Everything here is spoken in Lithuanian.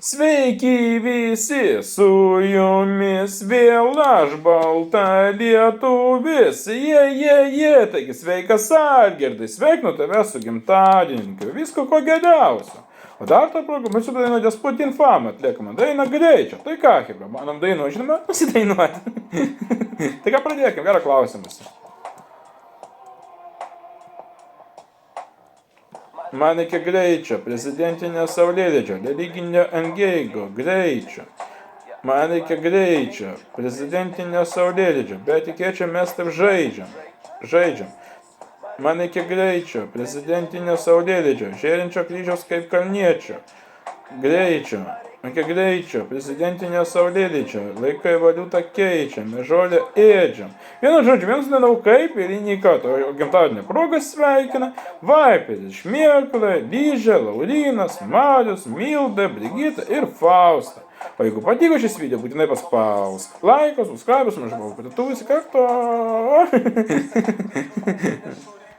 Sveiki visi, su jumis vėl aš balta lietuvis. Taigi sveikas Algirdai, sveikinu tave su gimtadieniu, visko ko geriausio. O dar tą progą mes su daina Despotin Fam atliekame dainą Greičio. Tai ką, Hebra, manom dainuoti, žinoma, nusidainuoti. Tai ką pradėkime, gerą klausimus. Man reikia greičio, prezidentinio saulėlydžio, religinio engeigo, greičio. Man reikia greičio, prezidentinio saulėlydžio, bet tikėčio mes taip žaidžiam. Man reikia greičio, prezidentinio saulėlydžio, žėrinčio kryžiaus kaip kalniečio. Greičio, reikia greičio, prezidentinio saulėlydžio, laikai valiutą keičiam, žolę ėdžiam. Vienu žodžiu, vienas nenau kaip ir į kartą, o gimtadienio progas sveikina Vaiperis, Šmėklė, Lyžė, Laurinas, Marius, Milda, Brigita ir Fausta. O jeigu patiko šis video, būtinai paspausk laiką, subscribe, mažą patituvusi kartu.